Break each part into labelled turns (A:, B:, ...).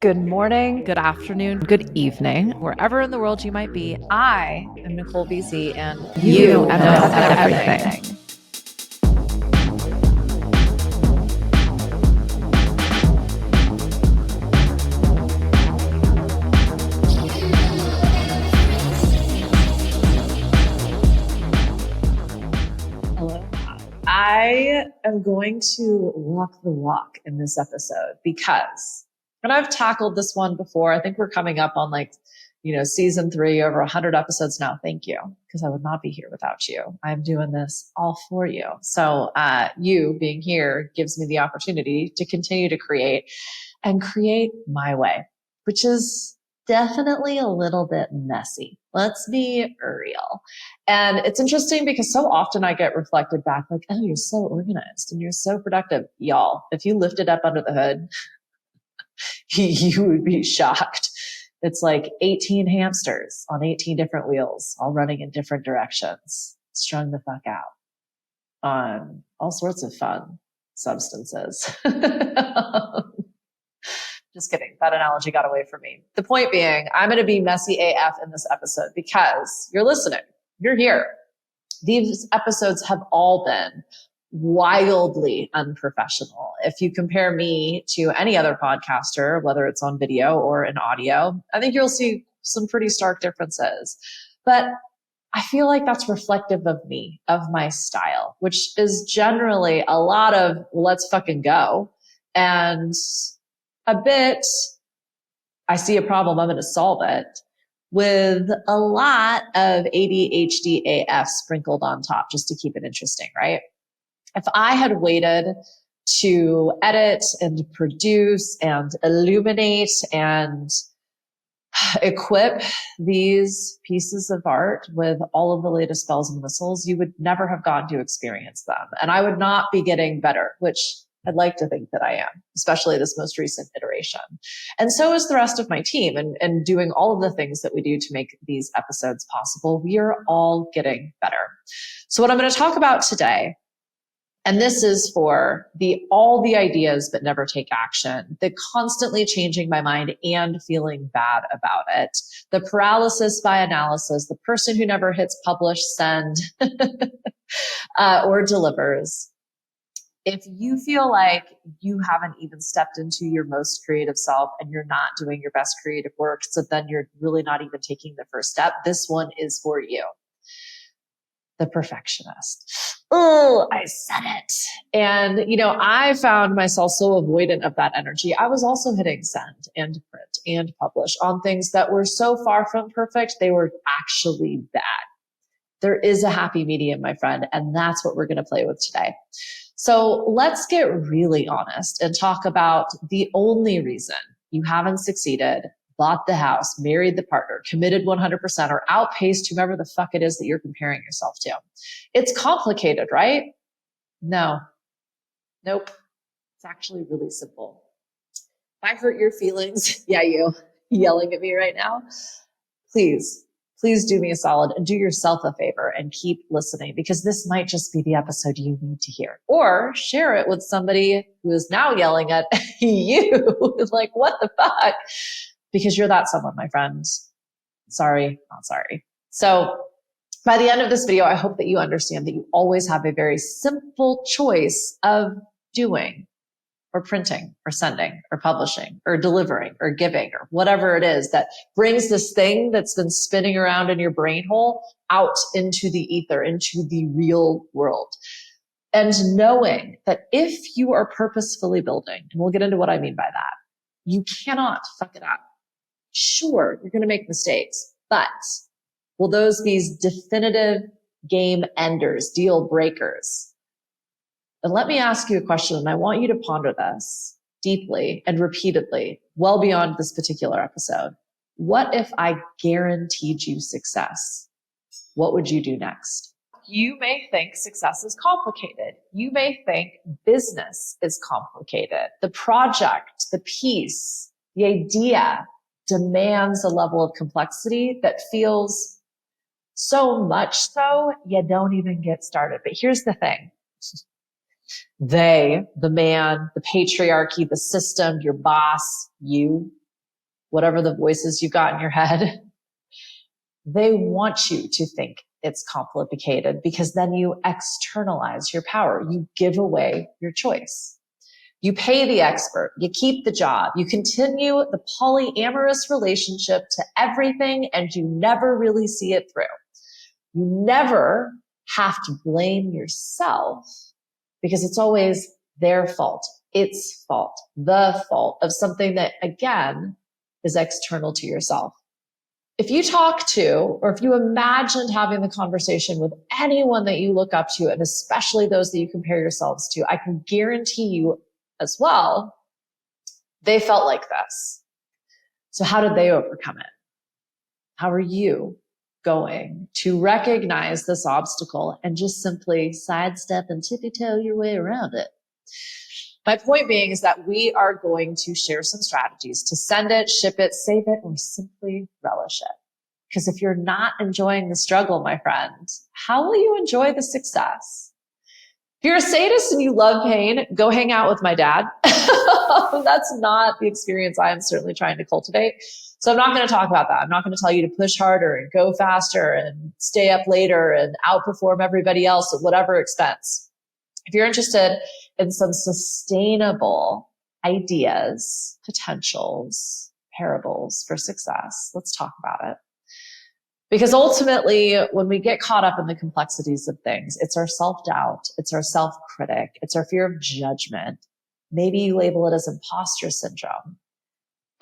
A: Good morning, good afternoon, good evening, wherever in the world you might be. I am Nicole BC, and you know everything. Hello. I am going to walk the walk in this episode because, and I've tackled this one before. I think we're coming up on season 3, over 100 episodes now. Thank you, because I would not be here without you. I'm doing this all for you. So you being here gives me the opportunity to continue to create my way, which is definitely a little bit messy. Let's be real. And it's interesting because so often I get reflected back like, oh, you're so organized and you're so productive. Y'all, if you lifted up under the hood, you would be shocked. It's like 18 hamsters on 18 different wheels, all running in different directions, strung the fuck out on all sorts of fun substances. Just kidding. That analogy got away from me. The point being, I'm going to be messy AF in this episode because you're listening. You're here. These episodes have all been wildly unprofessional. If you compare me to any other podcaster, whether it's on video or in audio, I think you'll see some pretty stark differences. But I feel like that's reflective of me, of my style, which is generally a lot of let's fucking go. And a bit, I see a problem, I'm going to solve it, with a lot of ADHD AF sprinkled on top just to keep it interesting, right? If I had waited to edit and produce and illuminate and equip these pieces of art with all of the latest bells and whistles, you would never have gotten to experience them. And I would not be getting better, which I'd like to think that I am, especially this most recent iteration. And so is the rest of my team, and doing all of the things that we do to make these episodes possible. We are all getting better. So what I'm going to talk about today, and this is for all the ideas but never take action, the constantly changing my mind and feeling bad about it, the paralysis by analysis, the person who never hits publish, send, or delivers. If you feel like you haven't even stepped into your most creative self and you're not doing your best creative work, so then you're really not even taking the first step, this one is for you. The perfectionist. Oh, I said it. And, I found myself so avoidant of that energy. I was also hitting send and print and publish on things that were so far from perfect, they were actually bad. There is a happy medium, my friend, and that's what we're going to play with today. So let's get really honest and talk about the only reason you haven't succeeded, bought the house, married the partner, committed 100%, or outpaced whomever the fuck it is that you're comparing yourself to. It's complicated, right? No. Nope. It's actually really simple. If I hurt your feelings, yeah, you yelling at me right now, please do me a solid and do yourself a favor and keep listening, because this might just be the episode you need to hear. Or share it with somebody who is now yelling at you. Like, what the fuck? Because you're that someone, my friend. Sorry, not sorry. So by the end of this video, I hope that you understand that you always have a very simple choice of doing or printing or sending or publishing or delivering or giving or whatever it is that brings this thing that's been spinning around in your brain hole out into the ether, into the real world. And knowing that if you are purposefully building, and we'll get into what I mean by that, you cannot fuck it up. Sure, you're going to make mistakes, but will those be definitive game enders, deal breakers? And let me ask you a question, and I want you to ponder this deeply and repeatedly, well beyond this particular episode. What if I guaranteed you success? What would you do next? You may think success is complicated. You may think business is complicated. The project, the piece, the idea demands a level of complexity that feels so much so you don't even get started. But here's the thing. They, the man, the patriarchy, the system, your boss, you, whatever the voices you've got in your head, they want you to think it's complicated because then you externalize your power. You give away your choice. You pay the expert, you keep the job, you continue the polyamorous relationship to everything, and you never really see it through. You never have to blame yourself because it's always their fault, its fault, the fault of something that, again, is external to yourself. If you talk to, or if you imagined having the conversation with anyone that you look up to, and especially those that you compare yourselves to, I can guarantee you as well, they felt like this. So how did they overcome it? How are you going to recognize this obstacle and just simply sidestep and tippy-toe your way around it? My point being is that we are going to share some strategies to send it, ship it, save it, or simply relish it. Because if you're not enjoying the struggle, my friend, how will you enjoy the success? If you're a sadist and you love pain, go hang out with my dad. That's not the experience I'm certainly trying to cultivate. So I'm not going to talk about that. I'm not going to tell you to push harder and go faster and stay up later and outperform everybody else at whatever expense. If you're interested in some sustainable ideas, potentials, parables for success, let's talk about it. Because ultimately, when we get caught up in the complexities of things, it's our self-doubt, it's our self-critic, it's our fear of judgment. Maybe you label it as imposter syndrome.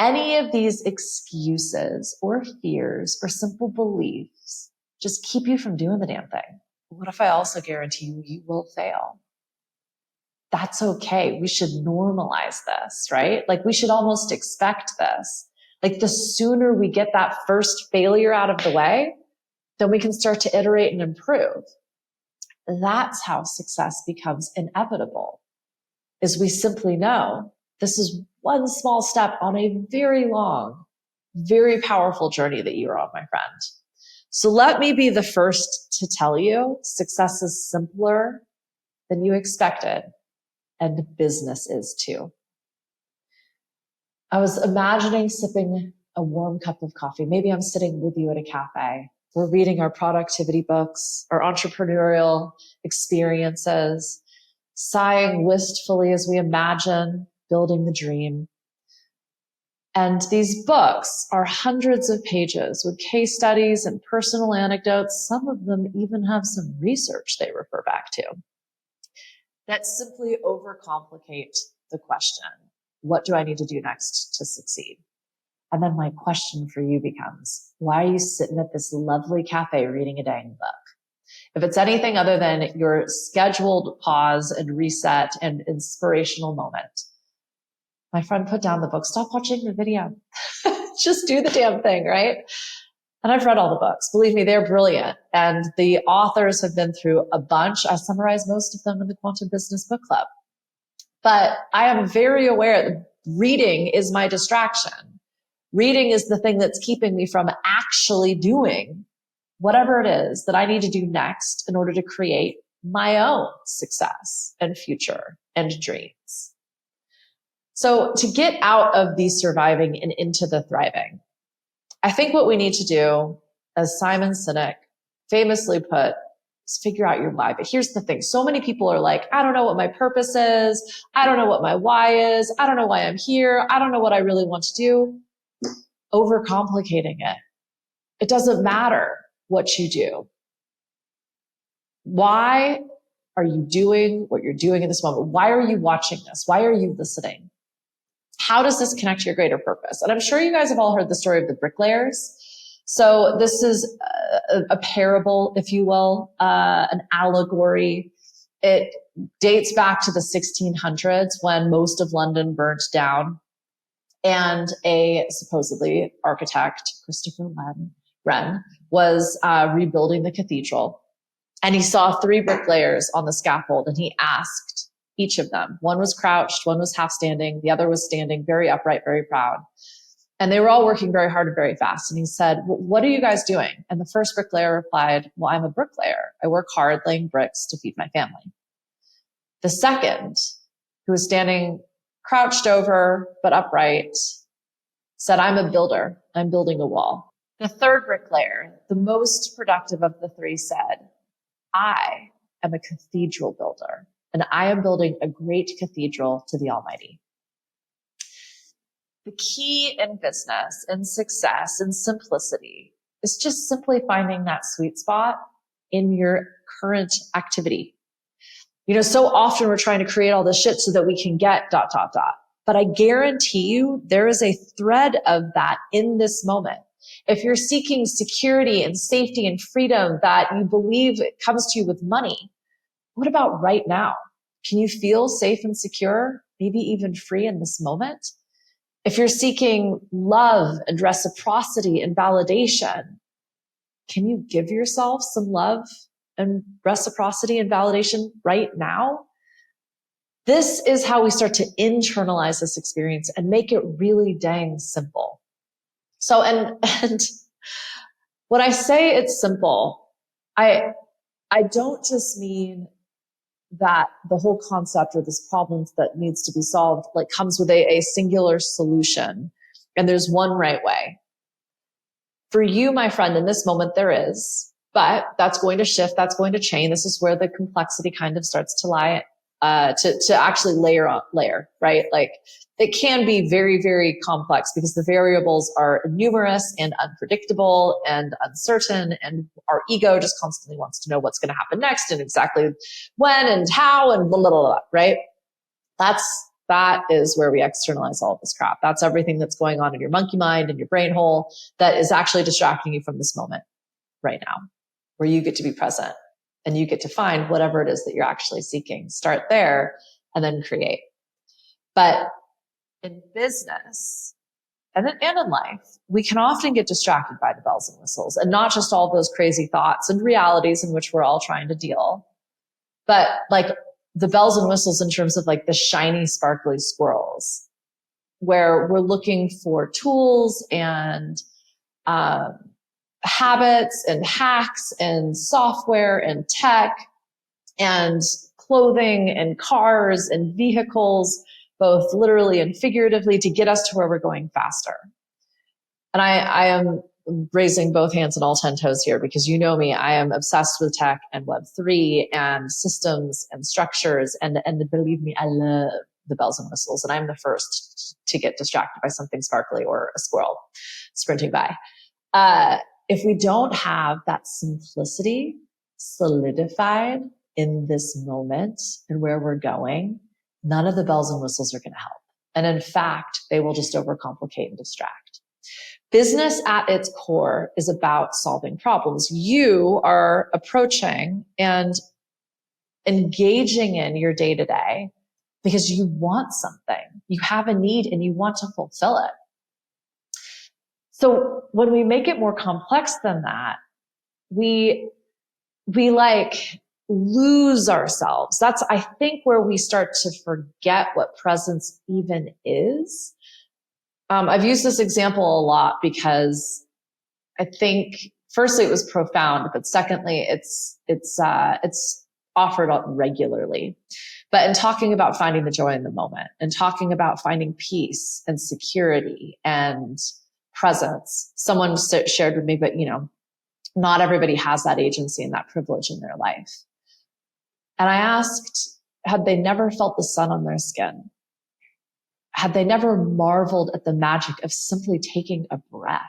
A: Any of these excuses or fears or simple beliefs just keep you from doing the damn thing. What if I also guarantee you will fail? That's okay. We should normalize this, right? Like we should almost expect this. Like the sooner we get that first failure out of the way, then we can start to iterate and improve. That's how success becomes inevitable, is we simply know this is one small step on a very long, very powerful journey that you're on, my friend. So let me be the first to tell you success is simpler than you expected, and business is too. I was imagining sipping a warm cup of coffee. Maybe I'm sitting with you at a cafe. We're reading our productivity books, our entrepreneurial experiences, sighing wistfully as we imagine building the dream. And these books are hundreds of pages with case studies and personal anecdotes. Some of them even have some research they refer back to that simply overcomplicate the question, what do I need to do next to succeed? And then my question for you becomes, why are you sitting at this lovely cafe reading a dang book? If it's anything other than your scheduled pause and reset and inspirational moment, my friend, put down the book, stop watching the video. Just do the damn thing, right? And I've read all the books. Believe me, they're brilliant. And the authors have been through a bunch. I summarize most of them in the Quantum Business Book Club. But I am very aware that reading is my distraction. Reading is the thing that's keeping me from actually doing whatever it is that I need to do next in order to create my own success and future and dreams. So to get out of the surviving and into the thriving, I think what we need to do, as Simon Sinek famously put, is figure out your why. But here's the thing. So many people are like, I don't know what my purpose is. I don't know what my why is. I don't know why I'm here. I don't know what I really want to do. Overcomplicating it. It doesn't matter what you do. Why are you doing what you're doing in this moment? Why are you watching this? Why are you listening? How does this connect to your greater purpose? And I'm sure you guys have all heard the story of the bricklayers. So this is a parable, if you will, an allegory. It dates back to the 1600s when most of London burnt down, and a supposedly architect, Christopher Wren, was rebuilding the cathedral. And he saw 3 bricklayers on the scaffold, and he asked each of them. One was crouched, one was half standing, the other was standing, very upright, very proud. And they were all working very hard and very fast. And he said, what are you guys doing? And the first bricklayer replied, well, I'm a bricklayer. I work hard laying bricks to feed my family. The second, who was standing crouched over but upright, said, I'm a builder. I'm building a wall. The third bricklayer, the most productive of the three, said, I am a cathedral builder, and I am building a great cathedral to the Almighty. The key in business and success and simplicity is just simply finding that sweet spot in your current activity. So often we're trying to create all this shit so that we can get ... But I guarantee you there is a thread of that in this moment. If you're seeking security and safety and freedom that you believe comes to you with money, what about right now? Can you feel safe and secure, maybe even free in this moment? If you're seeking love and reciprocity and validation, can you give yourself some love and reciprocity and validation right now? This is how we start to internalize this experience and make it really dang simple. So, and when I say it's simple, I don't just mean that the whole concept or this problem that needs to be solved like comes with a singular solution and there's one right way. For you, my friend, in this moment there is, but that's going to shift, that's going to change. This is where the complexity kind of starts to lie, to actually layer, right? Like it can be very, very complex because the variables are numerous and unpredictable and uncertain, and our ego just constantly wants to know what's going to happen next and exactly when and how and blah, blah, blah, blah, right? That is where we externalize all of this crap. That's everything that's going on in your monkey mind and your brain hole that is actually distracting you from this moment right now, where you get to be present and you get to find whatever it is that you're actually seeking. Start there and then create. But in business and in life, we can often get distracted by the bells and whistles, and not just all those crazy thoughts and realities in which we're all trying to deal, but like the bells and whistles in terms of like the shiny, sparkly squirrels, where we're looking for tools and habits and hacks and software and tech and clothing and cars and vehicles, both literally and figuratively, to get us to where we're going faster. And I am raising both hands and all 10 toes here because you know me, I am obsessed with tech and Web3 and systems and structures. And believe me, I love the bells and whistles. And I'm the first to get distracted by something sparkly or a squirrel sprinting by. If we don't have that simplicity solidified in this moment and where we're going, none of the bells and whistles are going to help. And in fact, they will just overcomplicate and distract. Business at its core is about solving problems. You are approaching and engaging in your day-to-day because you want something. You have a need and you want to fulfill it. So when we make it more complex than that, we like lose ourselves. That's, I think, where we start to forget what presence even is. I've used this example a lot because I think, firstly, it was profound, but secondly, it's offered regularly. But in talking about finding the joy in the moment and talking about finding peace and security and presence, someone shared with me, but not everybody has that agency and that privilege in their life. And I asked, had they never felt the sun on their skin? Had they never marveled at the magic of simply taking a breath?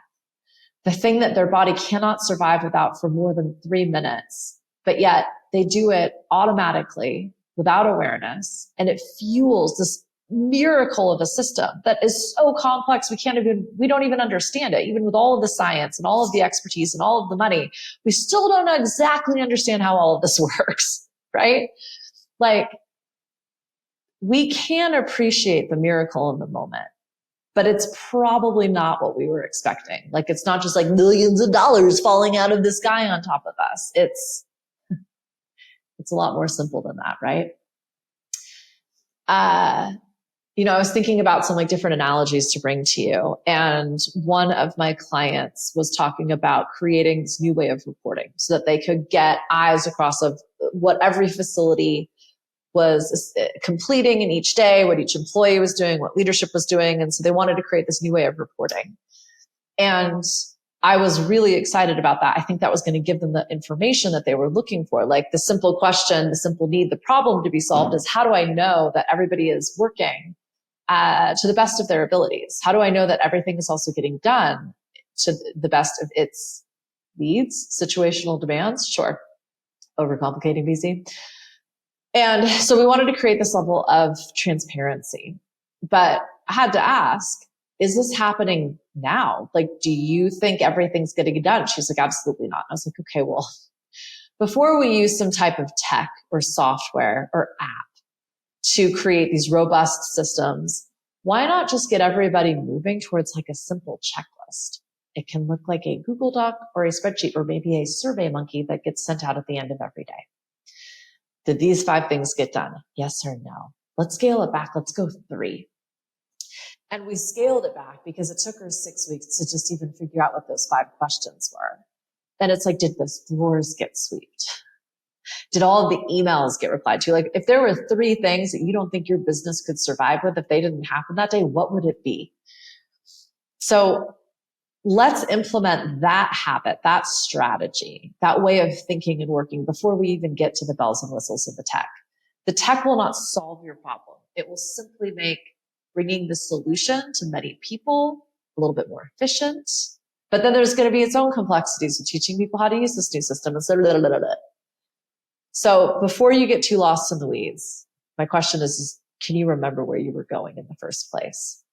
A: The thing that their body cannot survive without for more than 3 minutes, but yet they do it automatically without awareness, and it fuels this miracle of a system that is so complex we don't even understand it. Even with all of the science and all of the expertise and all of the money, we still don't exactly understand how all of this works, right? Like, we can appreciate the miracle in the moment, but it's probably not what we were expecting. Like, it's not just like millions of dollars falling out of the sky on top of us. It's a lot more simple than that, right? I was thinking about some like different analogies to bring to you. And one of my clients was talking about creating this new way of reporting so that they could get eyes across of what every facility was completing in each day, what each employee was doing, what leadership was doing. And so they wanted to create this new way of reporting. And I was really excited about that. I think that was going to give them the information that they were looking for. Like the simple question, the simple need, the problem to be solved is, how do I know that everybody is working to the best of their abilities? How do I know that everything is also getting done to the best of its needs, situational demands? Sure. Overcomplicating BC. And so we wanted to create this level of transparency. But I had to ask, is this happening now? Like, do you think everything's getting done? She's like, absolutely not. I was like, okay, well, before we use some type of tech or software or app to create these robust systems, why not just get everybody moving towards like a simple checklist? It can look like a Google Doc or a spreadsheet or maybe a survey monkey that gets sent out at the end of every day. Did these 5 things get done? Yes or no? Let's scale it back. Let's go 3. And we scaled it back because it took her 6 weeks to just even figure out what those 5 questions were. And it's like, did the floors get swept? Did all of the emails get replied to? Like, if there were 3 things that you don't think your business could survive with, if they didn't happen that day, what would it be? So let's implement that habit, that strategy, that way of thinking and working before we even get to the bells and whistles of the tech. The tech will not solve your problem. It will simply make bringing the solution to many people a little bit more efficient. But then there's going to be its own complexities of teaching people how to use this new system. And so before you get too lost in the weeds, my question is, can you remember where you were going in the first place?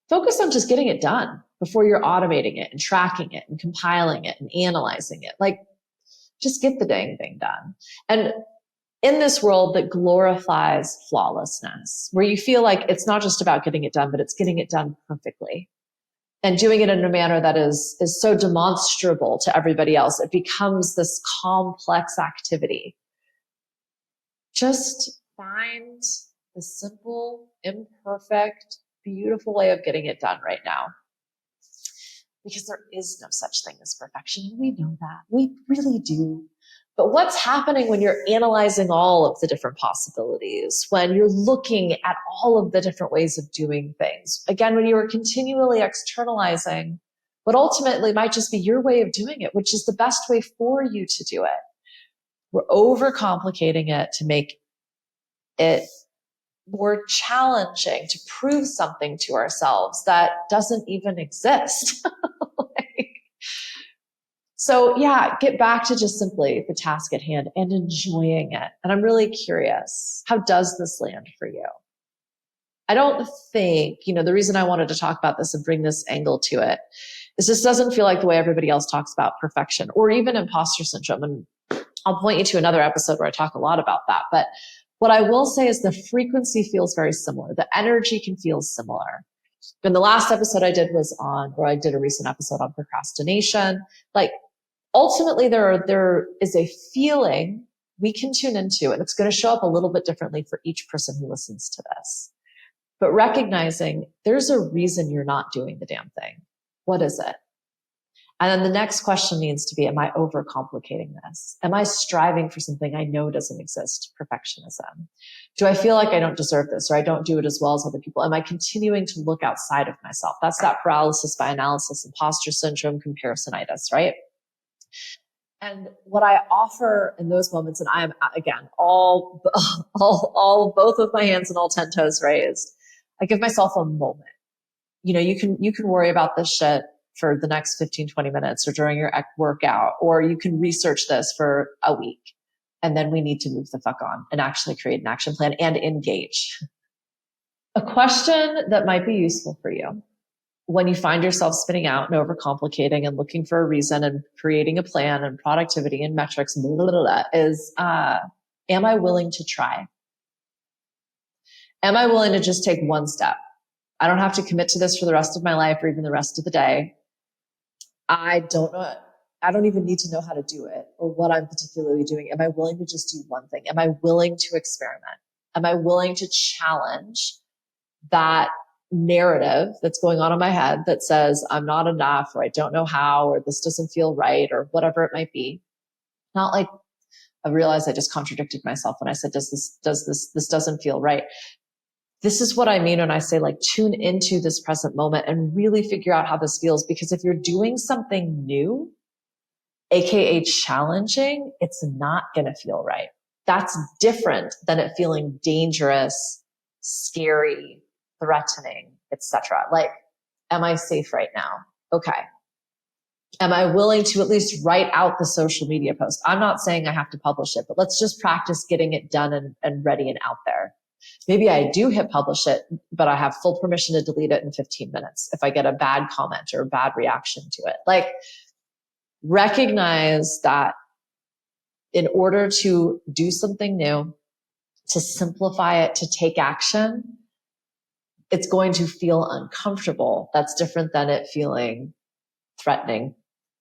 A: Focus on just getting it done before you're automating it and tracking it and compiling it and analyzing it. Like, just get the dang thing done. And in this world that glorifies flawlessness, where you feel like it's not just about getting it done, but it's getting it done perfectly and doing it in a manner that is so demonstrable to everybody else, it becomes this complex activity. Just find the simple, imperfect, beautiful way of getting it done right now. Because there is no such thing as perfection. We know that. We really do. But what's happening when you're analyzing all of the different possibilities, when you're looking at all of the different ways of doing things? Again, when you are continually externalizing what ultimately might just be your way of doing it, which is the best way for you to do it. We're overcomplicating it to make it more challenging, to prove something to ourselves that doesn't even exist. So yeah, get back to just simply the task at hand and enjoying it. And I'm really curious, how does this land for you? I don't think, the reason I wanted to talk about this and bring this angle to it is this doesn't feel like the way everybody else talks about perfection or even imposter syndrome. And I'll point you to another episode where I talk a lot about that. But what I will say is the frequency feels very similar. The energy can feel similar. And the last episode I did I did a recent episode on procrastination. Like, ultimately, there is a feeling we can tune into, and it's going to show up a little bit differently for each person who listens to this. But recognizing there's a reason you're not doing the damn thing. What is it? And then the next question needs to be, am I overcomplicating this? Am I striving for something I know doesn't exist? Perfectionism. Do I feel like I don't deserve this or I don't do it as well as other people? Am I continuing to look outside of myself? That's that paralysis by analysis, imposter syndrome, comparisonitis, right? And what I offer in those moments, and I am, again, all both of my hands and all 10 toes raised, I give myself a moment. You can worry about this shit for the next 15, 20 minutes or during your workout, or you can research this for a week. And then we need to move the fuck on and actually create an action plan and engage. A question that might be useful for you when you find yourself spinning out and overcomplicating and looking for a reason and creating a plan and productivity and metrics and blah, blah, blah, blah, is, am I willing to try? Am I willing to just take one step? I don't have to commit to this for the rest of my life or even the rest of the day. I don't know. I don't even need to know how to do it or what I'm particularly doing. Am I willing to just do one thing? Am I willing to experiment? Am I willing to challenge that narrative that's going on in my head that says I'm not enough or I don't know how or this doesn't feel right or whatever it might be? Not like I realized I just contradicted myself when I said, this doesn't feel right. This is what I mean when I say like tune into this present moment and really figure out how this feels. Because if you're doing something new, AKA challenging, it's not going to feel right. That's different than it feeling dangerous, scary, threatening, etc. Like, am I safe right now? Okay. Am I willing to at least write out the social media post? I'm not saying I have to publish it, but let's just practice getting it done and ready and out there. Maybe I do hit publish it, but I have full permission to delete it in 15 minutes if I get a bad comment or a bad reaction to it. Like, recognize that in order to do something new, to simplify it, to take action, it's going to feel uncomfortable. That's different than it feeling threatening.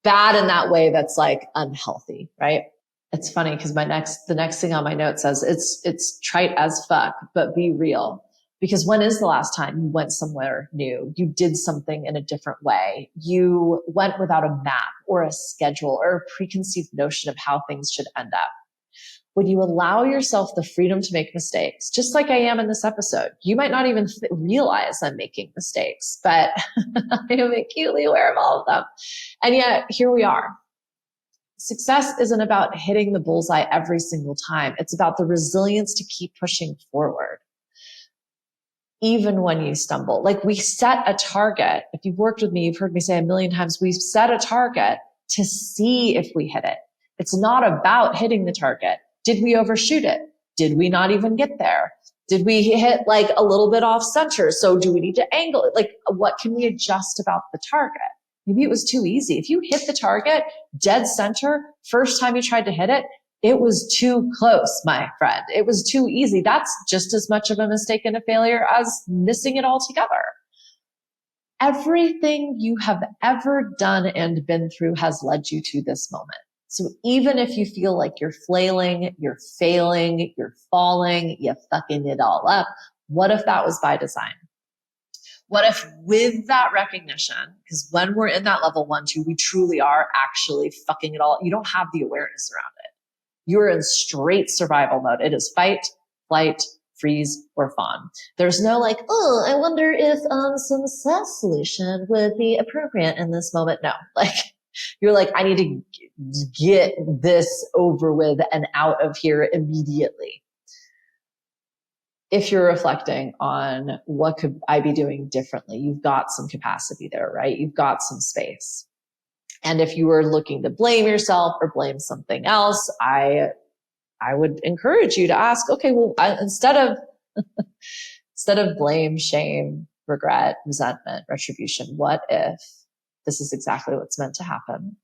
A: Bad in that way that's like unhealthy, right? It's funny because the next thing on my note says it's trite as fuck, but be real. Because when is the last time you went somewhere new? You did something in a different way. You went without a map or a schedule or a preconceived notion of how things should end up. When you allow yourself the freedom to make mistakes, just like I am in this episode, you might not even realize I'm making mistakes, but I am acutely aware of all of them. And yet here we are. Success isn't about hitting the bullseye every single time. It's about the resilience to keep pushing forward. Even when you stumble, like we set a target. If you've worked with me, you've heard me say a million times, we've set a target to see if we hit it. It's not about hitting the target. Did we overshoot it? Did we not even get there? Did we hit like a little bit off center? So do we need to angle it? Like, what can we adjust about the target? Maybe it was too easy. If you hit the target dead center, first time you tried to hit it, it was too close, my friend. It was too easy. That's just as much of a mistake and a failure as missing it altogether. Everything you have ever done and been through has led you to this moment. So even if you feel like you're flailing, you're failing, you're falling, you're fucking it all up, what if that was by design? What if with that recognition, because when we're in that level 1, 2, we truly are actually fucking it all. You don't have the awareness around it. You're in straight survival mode. It is fight, flight, freeze, or fawn. There's no like, oh, I wonder if some SaaS solution would be appropriate in this moment. No, like you're like, I need to get this over with and out of here immediately. If you're reflecting on what could I be doing differently, you've got some capacity there, right? You've got some space. And if you were looking to blame yourself or blame something else, I would encourage you to ask, okay, well, instead of blame, shame, regret, resentment, retribution, what if this is exactly what's meant to happen?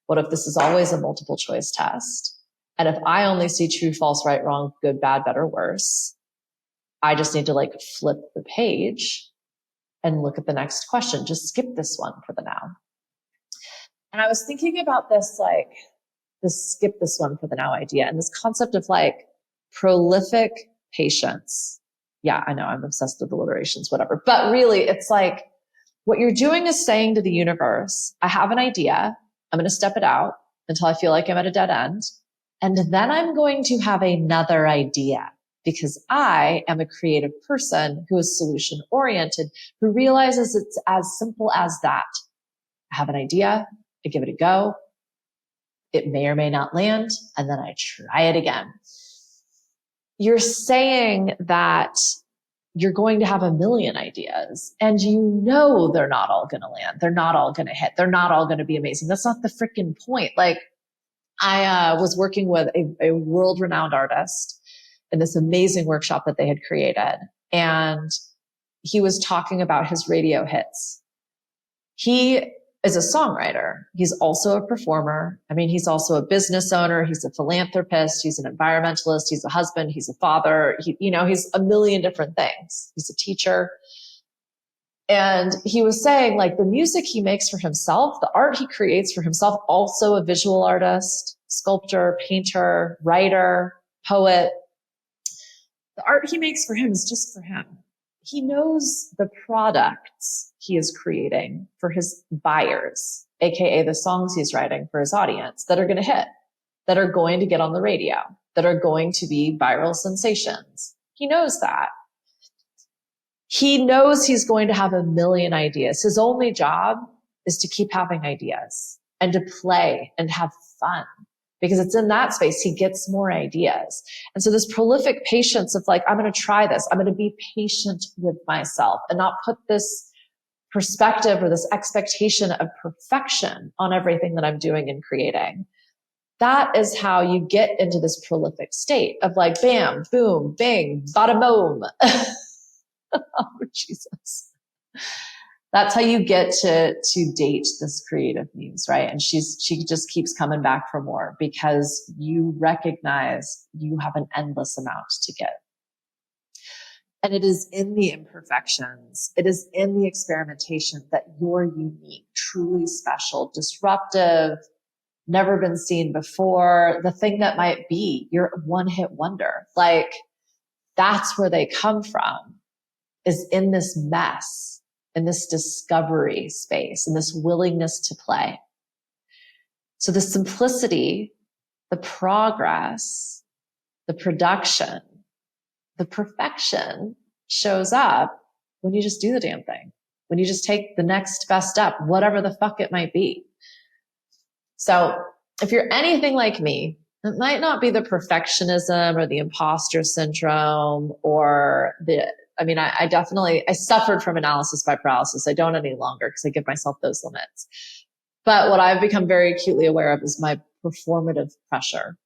A: What if this is always a multiple choice test? And if I only see true, false, right, wrong, good, bad, better, worse, I just need to like flip the page and look at the next question. Just skip this one for the now. And I was thinking about this, like this skip this one for the now idea and this concept of like prolific patience. Yeah, I know I'm obsessed with alliterations, whatever. But really, it's like what you're doing is saying to the universe, I have an idea. I'm going to step it out until I feel like I'm at a dead end. And then I'm going to have another idea because I am a creative person who is solution oriented, who realizes it's as simple as that. I have an idea. I give it a go. It may or may not land. And then I try it again. You're saying that you're going to have a million ideas and you know they're not all going to land. They're not all going to hit. They're not all going to be amazing. That's not the freaking point. Like I was working with a world-renowned artist in this amazing workshop that they had created. And he was talking about his radio hits. He is a songwriter. He's also a performer. I mean, he's also a business owner. He's a philanthropist. He's an environmentalist. He's a husband. He's a father. He's a million different things. He's a teacher. And he was saying like the music he makes for himself, the art he creates for himself, also a visual artist, sculptor, painter, writer, poet. The art he makes for him is just for him. He knows the products he is creating for his buyers, AKA the songs he's writing for his audience that are going to hit. that are going to get on the radio, that are going to be viral sensations. He knows that. He knows he's going to have a million ideas. His only job is to keep having ideas and to play and have fun, because it's in that space he gets more ideas. And so this prolific patience of like, I'm going to try this. I'm going to be patient with myself and not put this perspective or this expectation of perfection on everything that I'm doing and creating. That is how you get into this prolific state of like, bam, boom, bing, bada boom. Oh, Jesus. That's how you get to date this creative muse, right? And she just keeps coming back for more, because you recognize you have an endless amount to give. And it is in the imperfections, it is in the experimentation that you're unique, truly special, disruptive, never been seen before, the thing that might be your one-hit wonder. Like, that's where they come from, is in this mess, in this discovery space, in this willingness to play. So the simplicity, the progress, the production, the perfection shows up when you just do the damn thing, when you just take the next best step, whatever the fuck it might be. So if you're anything like me, it might not be the perfectionism or the imposter syndrome or I suffered from analysis by paralysis. I don't any longer, because I give myself those limits. But what I've become very acutely aware of is my performative pressure.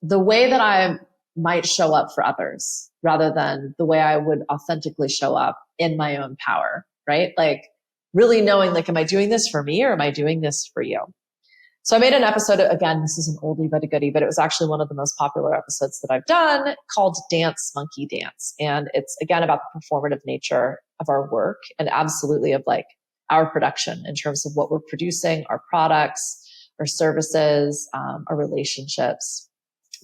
A: The way that I might show up for others rather than the way I would authentically show up in my own power, right? Like really knowing, like, am I doing this for me or am I doing this for you? So I made an episode, again, this is an oldie but a goodie, but it was actually one of the most popular episodes that I've done, called Dance Monkey Dance. And it's, again, about the performative nature of our work and absolutely of like our production in terms of what we're producing, our products, our services, our relationships.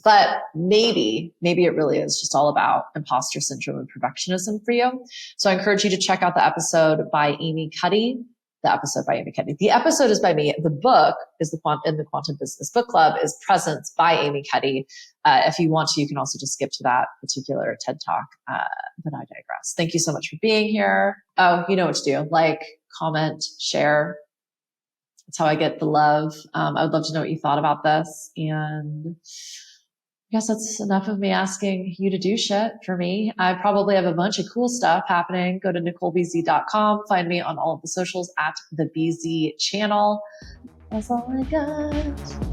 A: But maybe it really is just all about imposter syndrome and perfectionism for you. So I encourage you to check out the episode by Amy Cuddy. The episode is by me. The book is in the Quantum Business Book Club is Presence by Amy Cuddy. If you want to, you can also just skip to that particular TED Talk. But I digress. Thank you so much for being here. Oh, you know what to do. Like, comment, share. That's how I get the love. I would love to know what you thought about this. And I guess that's enough of me asking you to do shit for me. I probably have a bunch of cool stuff happening. Go to NicoleBZ.com. Find me on all of the socials at the BZ channel. That's all I got.